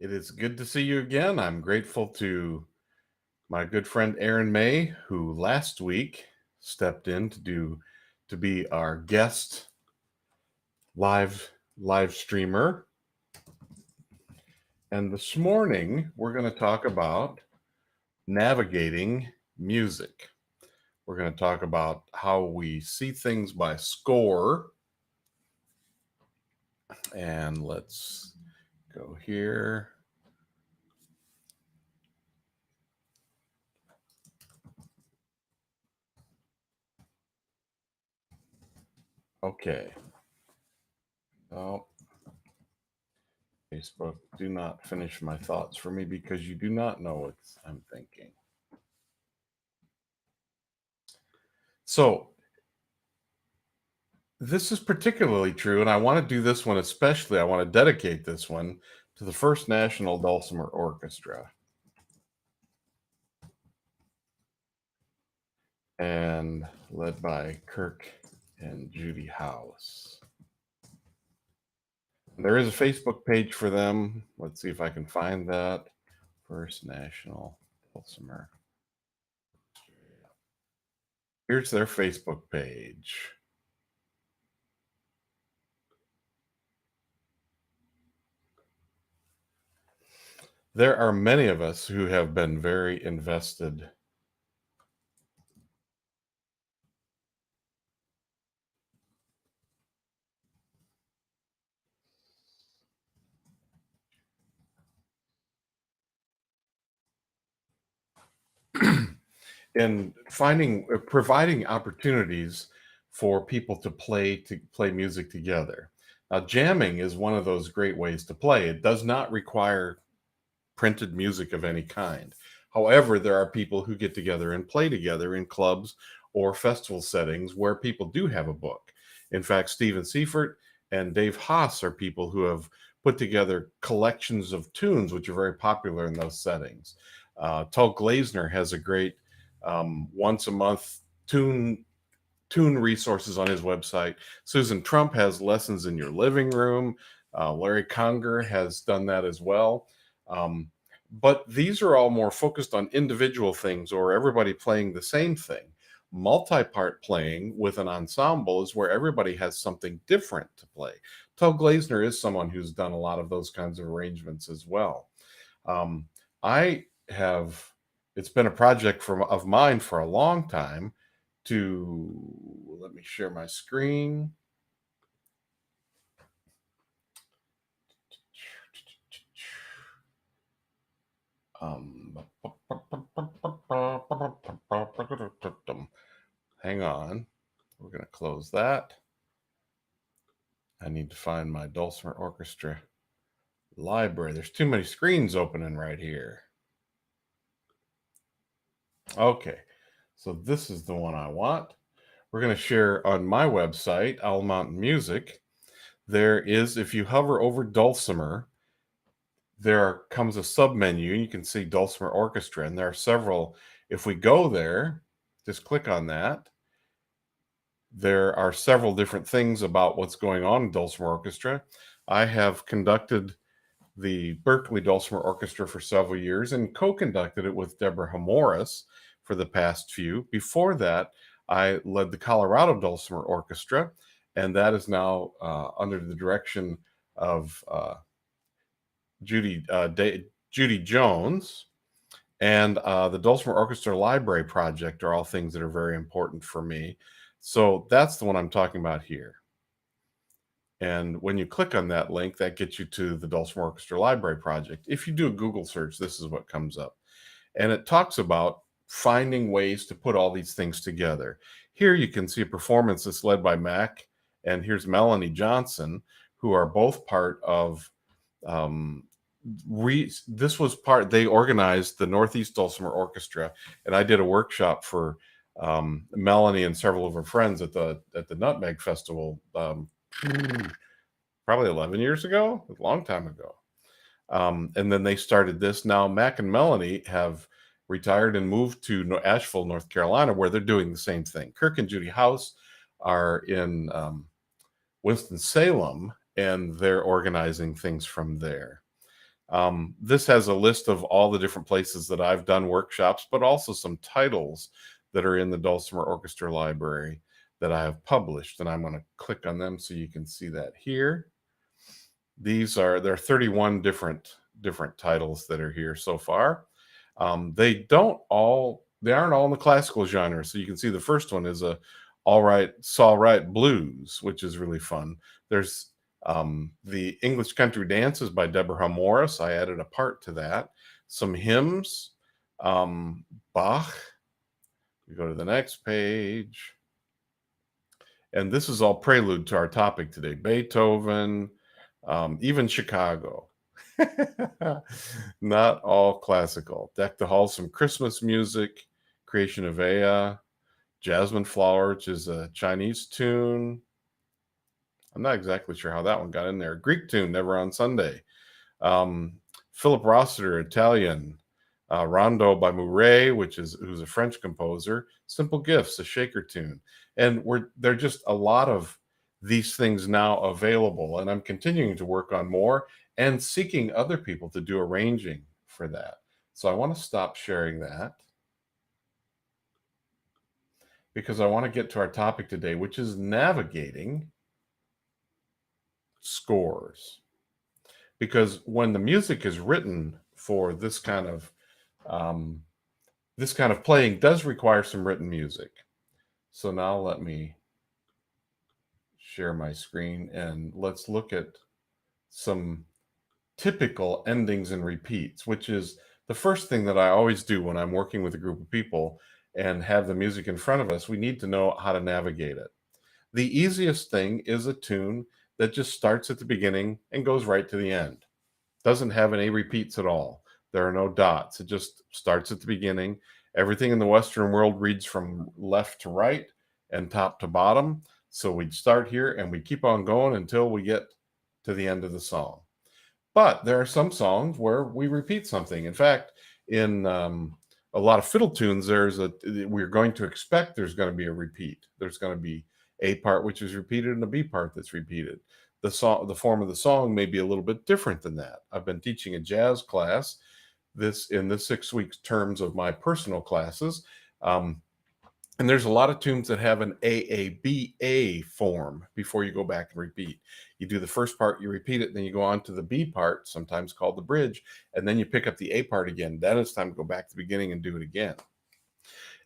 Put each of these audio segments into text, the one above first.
It is good to see you again. I'm grateful to my good friend Aaron May, who last week stepped in to be our guest live streamer. And this morning we're going to talk about navigating music. We're going to talk about how we see things by score. And let's go here. Okay. Oh, Facebook, do not finish my thoughts for me because you do not know what I'm thinking. So this is particularly true, and I want to do this one especially. I want to dedicate this one to the First National Dulcimer Orchestra. And led by Kirk and Judy House. There is a Facebook page for them. Let's see if I can find that. First National Dulcimer. Here's their Facebook page. There are many of us who have been very invested in providing opportunities for people to play music together. Now, jamming is one of those great ways to play. It does not require printed music of any kind. However, there are people who get together and play together in clubs or festival settings where people do have a book. In fact, Stephen Seifert and Dave Haas are people who have put together collections of tunes which are very popular in those settings. Tull Glazner has a great once a month tune resources on his website. Susan Trump has lessons in your living room. Larry Conger has done that as well. But these are all more focused on individual things or everybody playing the same thing. Multi-part playing with an ensemble is where everybody has something different to play. Tull Glazner is someone who's done a lot of those kinds of arrangements as well. It's been a project of mine for a long time let me share my screen. Hang on. We're going to close that. I need to find my Dulcimer Orchestra library. There's too many screens opening right here. Okay, so this is the one I want. We're going to share on my website, Owl Mountain Music. There is, if you hover over Dulcimer, there comes a sub-menu, and you can see Dulcimer Orchestra, and there are several. If we go there, just click on that. There are several different things about what's going on in Dulcimer Orchestra. I have conducted the Berkeley Dulcimer Orchestra for several years and co-conducted it with Deborah Morris for the past few. Before that, I led the Colorado Dulcimer Orchestra, and that is now under the direction of Judy Jones. And the Dulcimer Orchestra Library Project are all things that are very important for me. So that's the one I'm talking about here. And when you click on that link, that gets you to the Dulcimer Orchestra Library Project. If you do a Google search, this is what comes up. And it talks about finding ways to put all these things together. Here you can see a performance that's led by Mac, and here's Melanie Johnson, who are both part of they organized the Northeast Dulcimer Orchestra, and I did a workshop for Melanie and several of her friends at the Nutmeg Festival probably 11 years ago, a long time ago. And then they started this. Now Mac and Melanie have retired and moved to Asheville, North Carolina, where they're doing the same thing. Kirk and Judy House are in Winston-Salem, and they're organizing things from there. This has a list of all the different places that I've done workshops, but also some titles that are in the Dulcimer Orchestra library that I have published. And I'm going to click on them so you can see that here. There are 31 different titles that are here so far. They aren't all in the classical genre. So you can see the first one is a All Right, Saw Right Blues, which is really fun. There's the English Country Dances by Deborah Morris. I added a part to that. Some hymns, Bach. We go to the next page. And this is all prelude to our topic today. Beethoven, even Chicago. Not all classical. Deck the Halls, some Christmas music, Creation of Ea, Jasmine Flower, which is a Chinese tune. I'm not exactly sure how that one got in there. Greek tune, Never on Sunday. Philip Rossiter, Italian. Rondo by Mouret, who's a French composer. Simple Gifts, a shaker tune. And there are just a lot of these things now available. And I'm continuing to work on more and seeking other people to do arranging for that. So I want to stop sharing that because I want to get to our topic today, which is navigating scores. Because when the music is written for this kind of playing does require some written music. So now let me share my screen and let's look at some typical endings and repeats, which is the first thing that I always do when I'm working with a group of people and have the music in front of us. We need to know how to navigate it. The easiest thing is a tune that just starts at the beginning and goes right to the end. Doesn't have any repeats at all. There are no dots. It just starts at the beginning. Everything in the Western world reads from left to right and top to bottom. So we'd start here and we keep on going until we get to the end of the song. But there are some songs where we repeat something. In fact, in a lot of fiddle tunes, we're going to expect there's going to be a repeat. There's going to be a part which is repeated and a B part that's repeated. The form of the song may be a little bit different than that. I've been teaching a jazz class in the 6 weeks terms of my personal classes. And there's a lot of tunes that have an AABA form before you go back and repeat. You do the first part, you repeat it, then you go on to the B part, sometimes called the bridge, and then you pick up the A part again. Then it's time to go back to the beginning and do it again.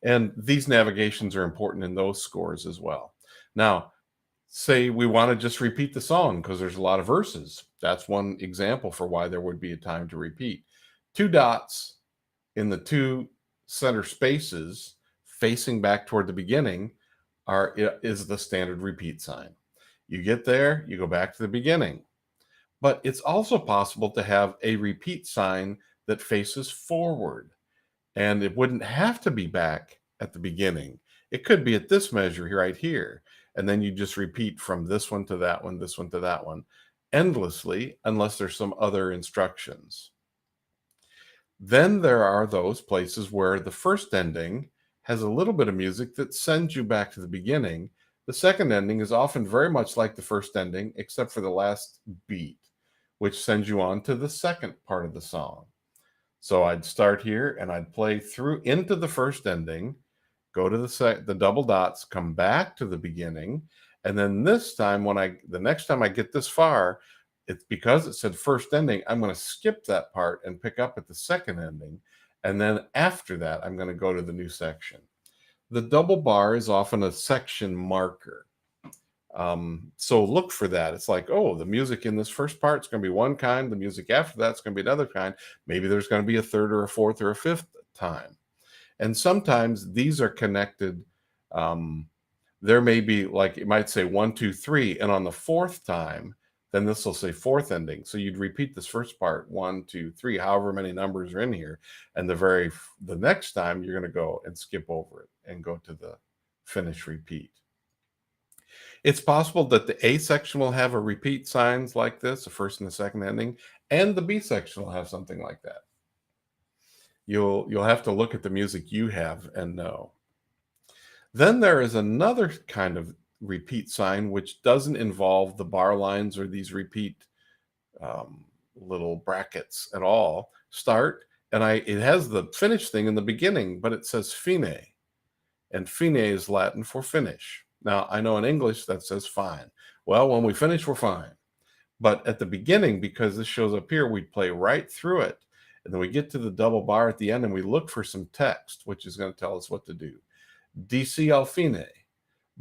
And these navigations are important in those scores as well. Now, say we want to just repeat the song because there's a lot of verses. That's one example for why there would be a time to repeat. 2 dots in the 2 center spaces facing back toward the beginning is the standard repeat sign. You get there, you go back to the beginning. But it's also possible to have a repeat sign that faces forward. And it wouldn't have to be back at the beginning. It could be at this measure right here. And then you just repeat from this one to that one, this one to that one, endlessly, unless there's some other instructions. Then there are those places where the first ending has a little bit of music that sends you back to the beginning. The second ending is often very much like the first ending, except for the last beat, which sends you on to the second part of the song. So I'd start here and I'd play through into the first ending, go to the double dots, come back to the beginning, and then this time the next time I get this far, it's because it said first ending, I'm going to skip that part and pick up at the second ending. And then after that, I'm going to go to the new section. The double bar is often a section marker. So look for that. It's like, oh, the music in this first part is going to be one kind. The music after that's going to be another kind. Maybe there's going to be a third or a fourth or a fifth time. And sometimes these are connected. There may be, like, it might say 1, 2, 3. And on the fourth time, then this will say fourth ending. So you'd repeat this first part, 1, 2, 3, however many numbers are in here. And the next time you're going to go and skip over it and go to the finish repeat. It's possible that the A section will have a repeat signs like this, the first and the second ending, and the B section will have something like that. You'll have to look at the music you have and know. Then there is another kind of repeat sign which doesn't involve the bar lines or these repeat little brackets at all. Start, and it has the finish thing in the beginning, but it says fine, and fine is Latin for finish. Now, I know in English that says fine. Well, when we finish, we're fine. But at the beginning, because this shows up here, we play right through it. And then we get to the double bar at the end and we look for some text, which is going to tell us what to do. DC al fine,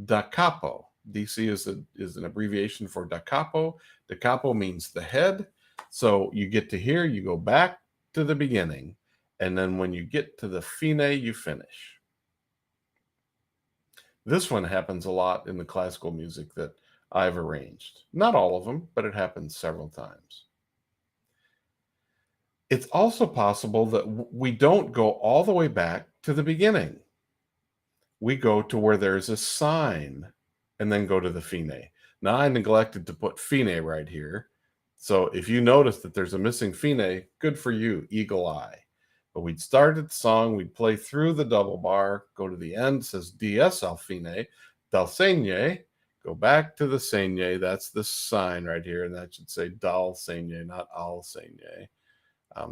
da capo. DC is an abbreviation for da capo. Da capo means the head. So you get to here, you go back to the beginning. And then when you get to the fine, you finish. This one happens a lot in the classical music that I've arranged. Not all of them, but it happens several times. It's also possible that we don't go all the way back to the beginning. We go to where there's a sign and then go to the fine. Now, I neglected to put fine right here. So if you notice that there's a missing fine, good for you, eagle eye. But we'd start at the song, we'd play through the double bar, go to the end, says DS al fine, dal segno, go back to the segno, that's the sign right here, and that should say dal segno, not al segno.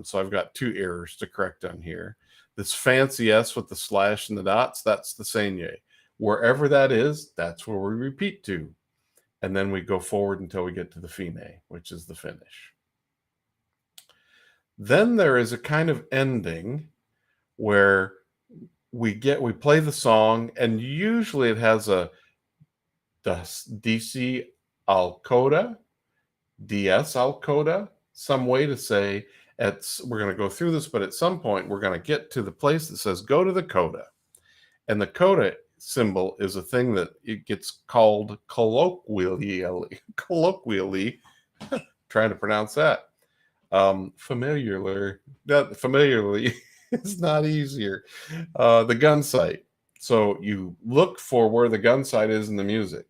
So I've got two errors to correct on here. This fancy S with the slash and the dots, that's the segno. Wherever that is, that's where we repeat to. And then we go forward until we get to the fine, which is the finish. Then there is a kind of ending where we play the song, and usually it has a DC al coda, DS al coda, some way to say we're going to go through this, but at some point we're going to get to the place that says go to the coda. And the coda symbol is a thing that it gets called colloquially trying to pronounce that. Familiarly is not easier. The gun sight. So you look for where the gun sight is in the music,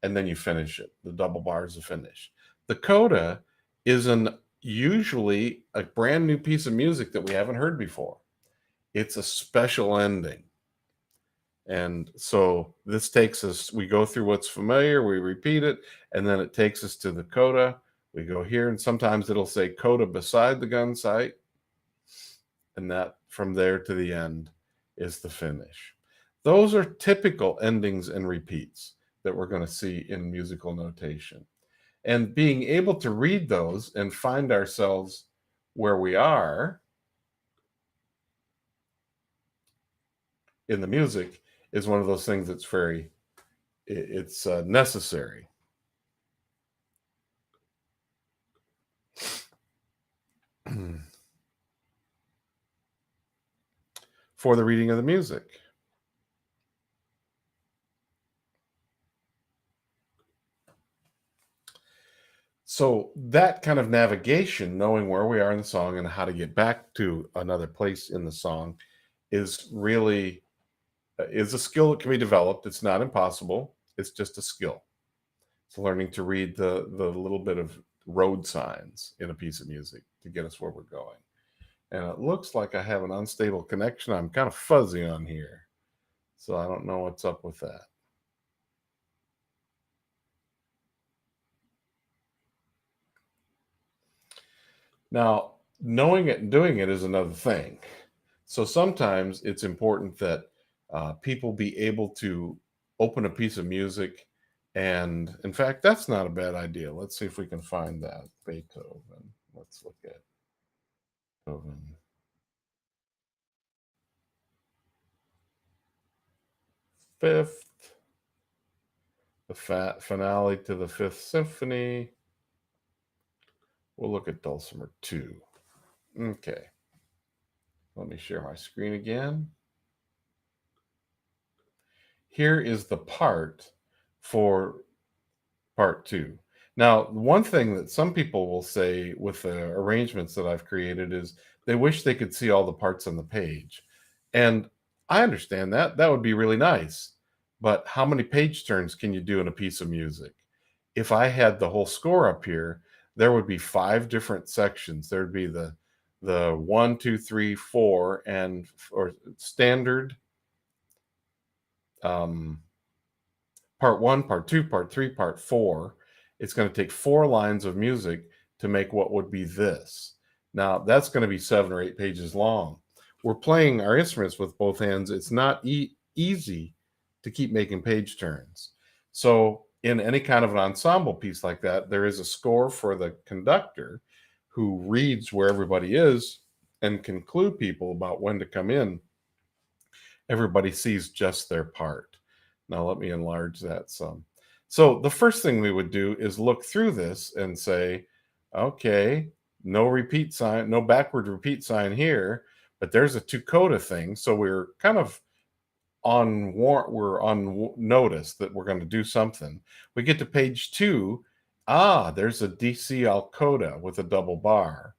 and then you finish it. The double bar is a finish. The coda is usually a brand new piece of music that we haven't heard before. It's a special ending. And so this takes us, we go through what's familiar, we repeat it, and then it takes us to the coda. We go here, and sometimes it'll say coda beside the gun sight, and that from there to the end is the finish. Those are typical endings and repeats that we're going to see in musical notation. And being able to read those and find ourselves where we are in the music is one of those things that's it's necessary. For the reading of the music. So that kind of navigation, knowing where we are in the song and how to get back to another place in the song, is really is a skill that can be developed. It's not impossible. It's just a skill. It's learning to read the little bit of road signs in a piece of music to get us where we're going. And it looks like I have an unstable connection. I'm kind of fuzzy on here, so I don't know what's up with that. Now, knowing it and doing it is another thing. So sometimes it's important that people be able to open a piece of music. And in fact, that's not a bad idea. Let's see if we can find that. Beethoven. Let's look at Beethoven. Fifth. The finale to the Fifth Symphony. We'll look at Dulcimer 2. Okay. Let me share my screen again. Here is the part for part 2. Now, one thing that some people will say with the arrangements that I've created is they wish they could see all the parts on the page. And I understand that. That would be really nice. But how many page turns can you do in a piece of music? If I had the whole score up here, there would be 5 different sections. There'd be the 1, 2, 3, 4, or standard, part 1, part 2, part 3, part 4. It's going to take 4 lines of music to make what would be this. Now, that's going to be 7 or 8 pages long. We're playing our instruments with both hands. It's not easy to keep making page turns. So in any kind of an ensemble piece like that, there is a score for the conductor who reads where everybody is and can clue people about when to come in. Everybody sees just their part. Now let me enlarge that some. So the first thing we would do is look through this and say, okay, no repeat sign, no backward repeat sign here, but there's a two coda thing. So we're kind of we're on notice that we're going to do something. We get to page 2. There's a DC al coda with a double bar.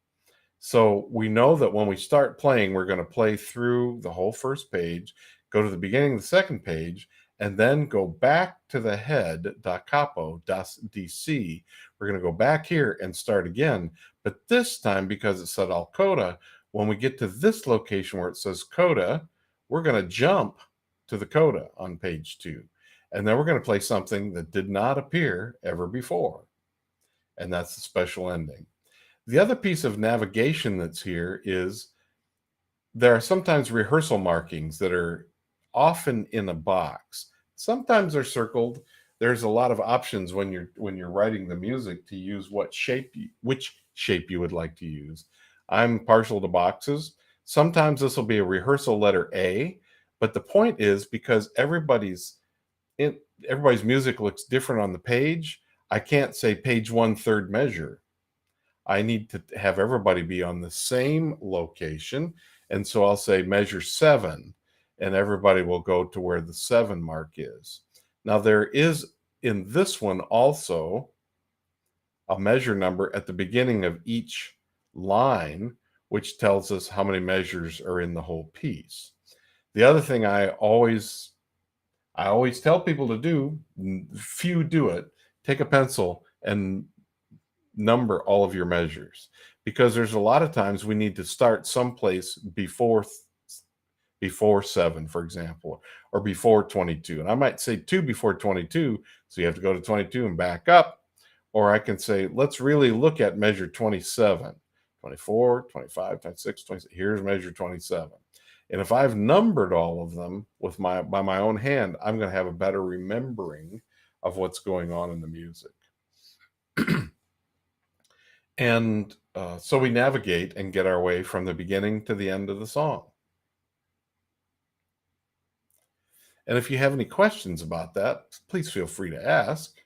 So we know that when we start playing, we're going to play through the whole first page, go to the beginning of the second page, and then go back to the head, da capo, das DC. We're going to go back here and start again. But this time, because it said al coda, when we get to this location where it says coda, we're going to jump to the coda on page 2. And then we're going to play something that did not appear ever before. And that's the special ending. The other piece of navigation that's here is there are sometimes rehearsal markings that are often in a box. Sometimes they're circled. There's a lot of options when you're writing the music to use which shape you would like to use. I'm partial to boxes. Sometimes this will be a rehearsal letter A, but the point is because everybody's music looks different on the page, I can't say page 1/3 measure. I need to have everybody be on the same location. And so I'll say measure 7, and everybody will go to where the 7 mark is. Now there is in this one also a measure number at the beginning of each line, which tells us how many measures are in the whole piece. The other thing I always tell people to do, few do it, take a pencil and number all of your measures, because there's a lot of times we need to start someplace before 7, for example, or before 22. And I might say 2 before 22, so you have to go to 22 and back up. Or I can say, let's really look at measure 27, 24, 25, 26, 27. Here's measure 27. And if I've numbered all of them by my own hand, I'm going to have a better remembering of what's going on in the music. And so we navigate and get our way from the beginning to the end of the song. And if you have any questions about that, please feel free to ask.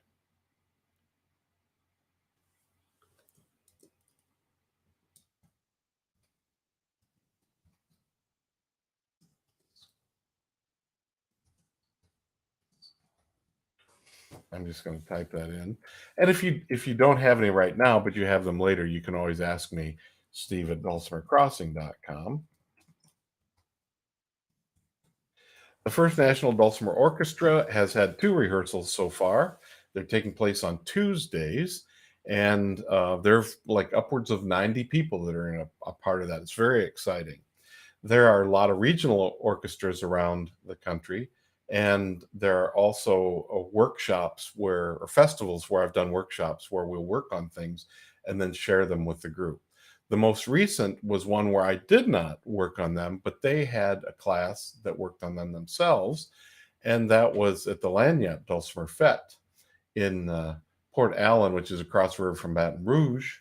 I'm just going to type that in. And if you don't have any right now, but you have them later, you can always ask me, steve@dulcimercrossing.com. The First National Dulcimer Orchestra has had 2 rehearsals so far. They're taking place on Tuesdays, and there are like upwards of 90 people that are in a part of that. It's very exciting. There are a lot of regional orchestras around the country, and there are also workshops or festivals where I've done workshops where we'll work on things and then share them with the group. The most recent was one where I did not work on them, but they had a class that worked on them themselves, and that was at the Lagniappe Dulcimer Fete in Port Allen, which is across the river from Baton Rouge,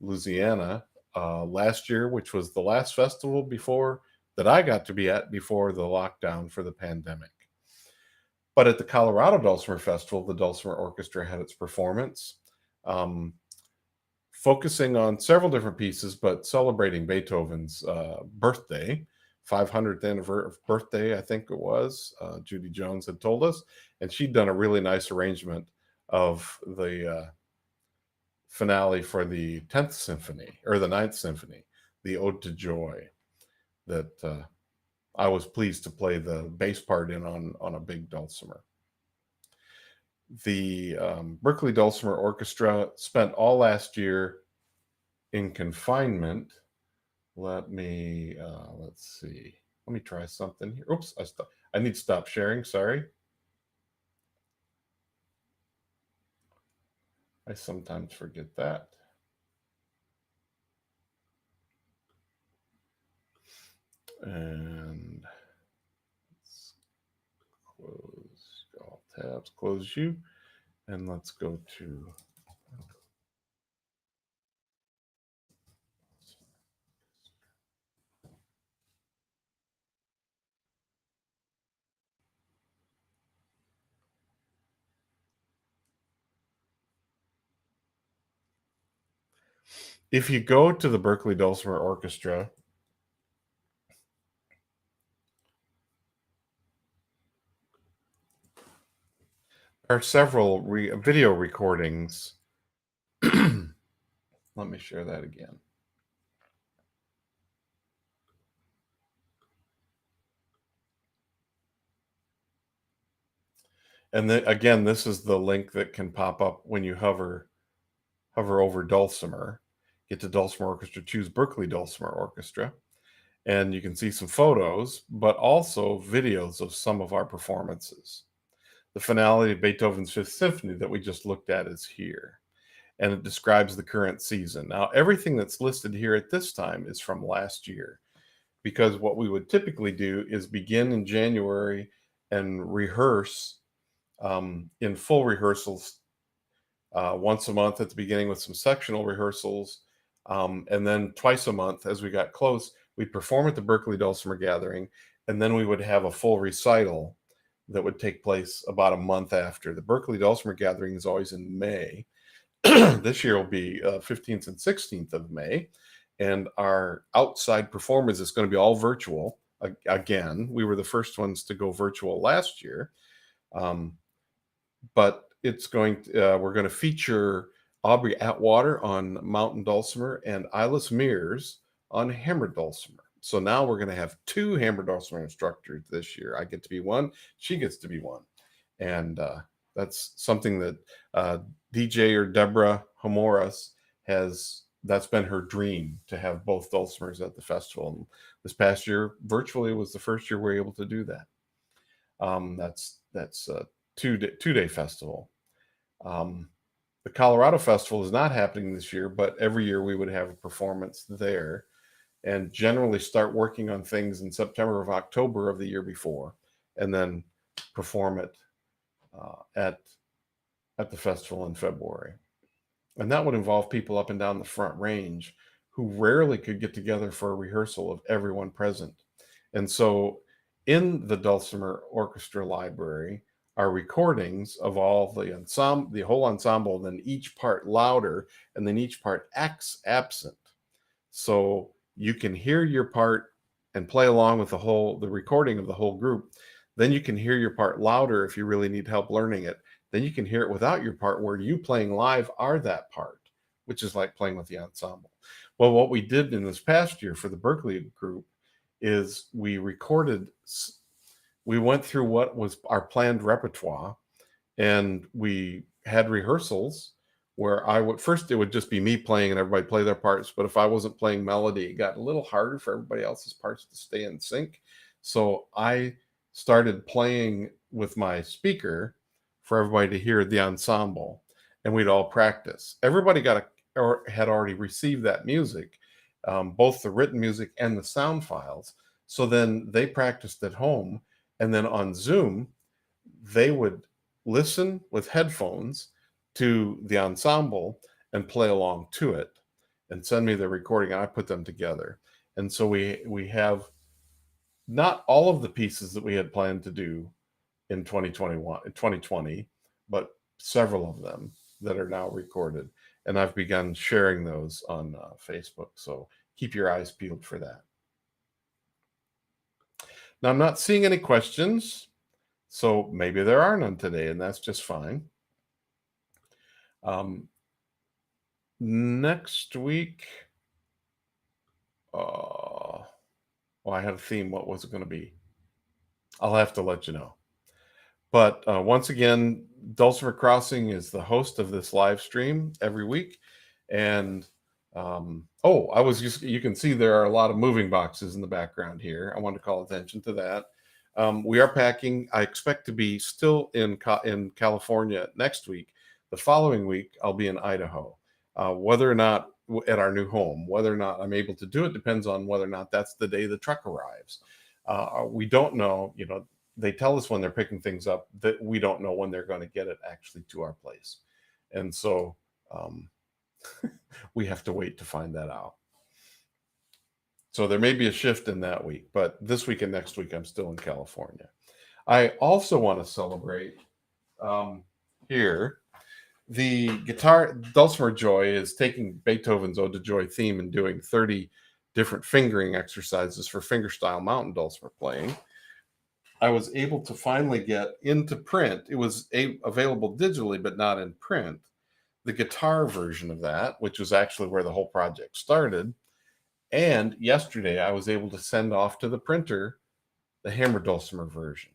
Louisiana, last year, which was the last festival that I got to be at before the lockdown for the pandemic. But at the Colorado Dulcimer Festival, the Dulcimer Orchestra had its performance, focusing on several different pieces, but celebrating Beethoven's birthday, 500th birthday, I think it was. Judy Jones had told us, and she'd done a really nice arrangement of the finale for the 10th Symphony, or the 9th Symphony, the Ode to Joy, that I was pleased to play the bass part in on a big dulcimer. The Berkeley Dulcimer Orchestra spent all last year in confinement. Let's see. Let me try something here. Oops, I need to stop sharing. Sorry. I sometimes forget that. And let's close all tabs, close you, and let's go to if you go to the Berkeley Dulcimer Orchestra, there are several video recordings. Let me share that again. And then again, this is the link that can pop up when you hover over Dulcimer. Get to Dulcimer Orchestra, choose Berkeley Dulcimer Orchestra, and you can see some photos, but also videos of some of our performances. The finale of Beethoven's Fifth Symphony that we just looked at is here, and it describes the current season. Now, everything that's listed here at this time is from last year, because what we would typically do is begin in January and rehearse in full rehearsals once a month at the beginning with some sectional rehearsals. And then twice a month as we got close, we'd perform at the Berkeley Dulcimer Gathering, and then we would have a full recital that would take place about a month after. The Berkeley Dulcimer Gathering is always in May. This year will be 15th and 16th of May. And our outside performance is going to be all virtual. Again, we were the first ones to go virtual last year. But it's going to, we're going to feature Aubrey Atwater on mountain dulcimer and Ilis Mears on hammered dulcimer. So now we're going to have two hammered dulcimer instructors this year. I get to be one, she gets to be one. And that's something that DJ or Deborah Homoras that's been her dream, to have both dulcimers at the festival. And this past year, virtually, was the first year we were able to do that. That's a two-day festival. The Colorado Festival is not happening this year, but every year we would have a performance there, and generally start working on things in September or October of the year before, and then perform it at the festival in February. And that would involve people up and down the Front Range who rarely could get together for a rehearsal of everyone present. And so in the Dulcimer Orchestra Library are recordings of all the ensemble, the whole ensemble, and then each part louder, and then each part absent. So you can hear your part and play along with the recording of the whole group. Then you can hear your part louder if you really need help learning it. Then you can hear it without your part, where you playing live are that part, which is like playing with the ensemble. Well, what we did in this past year for the Berkeley group is we went through what was our planned repertoire, and we had rehearsals where it would just be me playing and everybody play their parts. But if I wasn't playing melody, it got a little harder for everybody else's parts to stay in sync. So I started playing with my speaker for everybody to hear the ensemble, and we'd all practice. Everybody had already received that music, both the written music and the sound files. So then they practiced at home, and then on Zoom, they would listen with headphones to the ensemble and play along to it and send me the recording, and I put them together. And so we have not all of the pieces that we had planned to do in 2020, but several of them that are now recorded. And I've begun sharing those on Facebook. So keep your eyes peeled for that. Now, I'm not seeing any questions, so maybe there are none today, and that's just fine. Next week, I had a theme. What was it going to be? I'll have to let you know. But once again, Dulcimer Crossing is the host of this live stream every week. And you can see there are a lot of moving boxes in the background here. I want to call attention to that. We are packing. I expect to be still in California next week. The following week, I'll be in Idaho. Whether or not at our new home. Whether or not I'm able to do it depends on whether or not that's the day the truck arrives. We don't know, they tell us when they're picking things up, that we don't know when they're going to get it actually to our place. And so we have to wait to find that out. So there may be a shift in that week, but this week and next week, I'm still in California. I also want to celebrate here. The guitar Dulcimer Joy is taking Beethoven's Ode to Joy theme and doing 30 different fingering exercises for fingerstyle mountain dulcimer playing. I was able to finally get into print. It was available digitally, but not in print. The guitar version of that, which was actually where the whole project started. And yesterday, I was able to send off to the printer the hammer dulcimer version.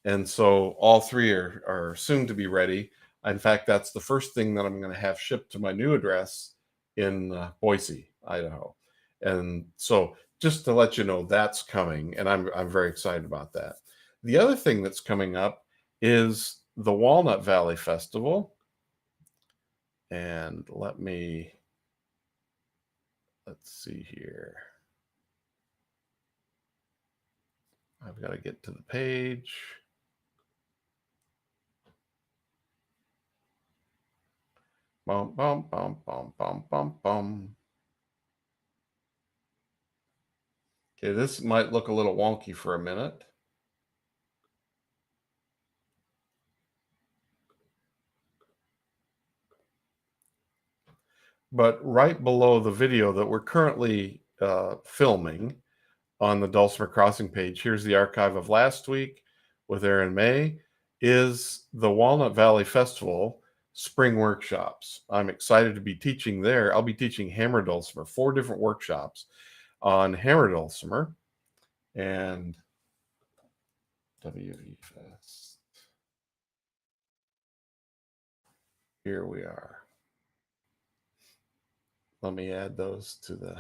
And so all three are soon to be ready. In fact, that's the first thing that I'm going to have shipped to my new address in Boise, Idaho. And so just to let you know, that's coming, and I'm very excited about that. The other thing that's coming up is the Walnut Valley Festival. And let's see here. I've got to get to the page. Bum, bum, bum, bum, bum, bum, bum. Okay, this might look a little wonky for a minute. But right below the video that we're currently filming on the Dulcimer Crossing page, here's the archive of last week with Aaron May, is the Walnut Valley Festival spring workshops. I'm excited to be teaching there. I'll be teaching hammer dulcimer, 4 different workshops on hammer dulcimer and WV Fest. Here we are. Let me add those to the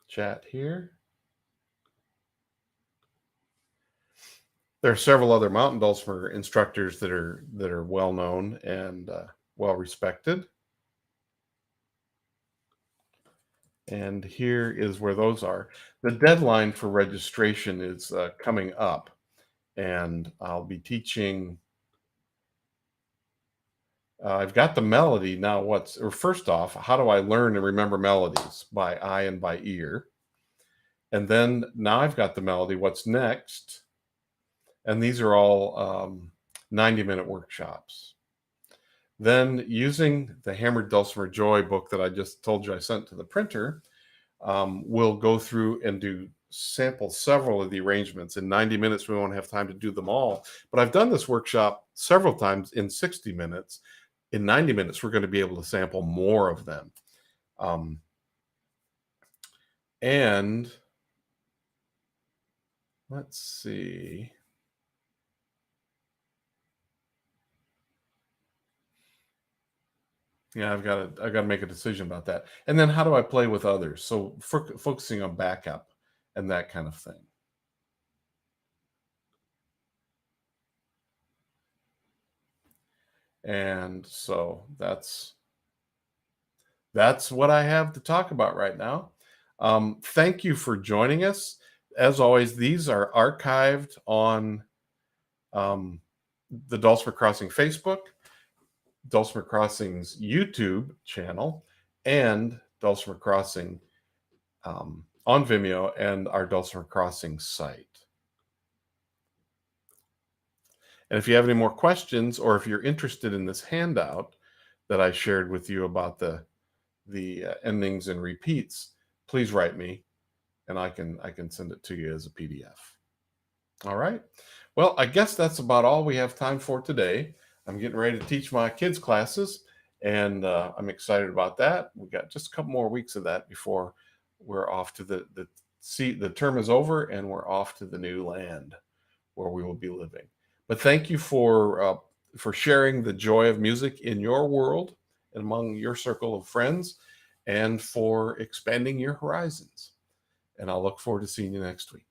chat here. There are several other mountain dulcimer instructors that are well known and well respected. And here is where those are. The deadline for registration is coming up, and I'll be teaching. I've got the melody now. First off, how do I learn and remember melodies? By eye and by ear. And then now I've got the melody. What's next? And these are all 90-minute workshops. Then using the Hammered Dulcimer Joy book that I just told you I sent to the printer, we'll go through and sample several of the arrangements. In 90 minutes, we won't have time to do them all. But I've done this workshop several times in 60 minutes. In 90 minutes, we're going to be able to sample more of them. And let's see. Yeah, I've got to make a decision about that. And then how do I play with others? So focusing on backup and that kind of thing. And so that's what I have to talk about right now. Thank you for joining us. As always, these are archived on the Dulcimer Crossing Facebook, Dulcimer Crossing's YouTube channel, and Dulcimer Crossing on Vimeo and our Dulcimer Crossing site. And if you have any more questions, or if you're interested in this handout that I shared with you about the endings and repeats, please write me, and I can send it to you as a PDF. All right. Well, I guess that's about all we have time for today. I'm getting ready to teach my kids' classes, and I'm excited about that. We got just a couple more weeks of that before we're off to the term is over, and we're off to the new land where we will be living. But thank you for sharing the joy of music in your world and among your circle of friends, and for expanding your horizons. And I'll look forward to seeing you next week.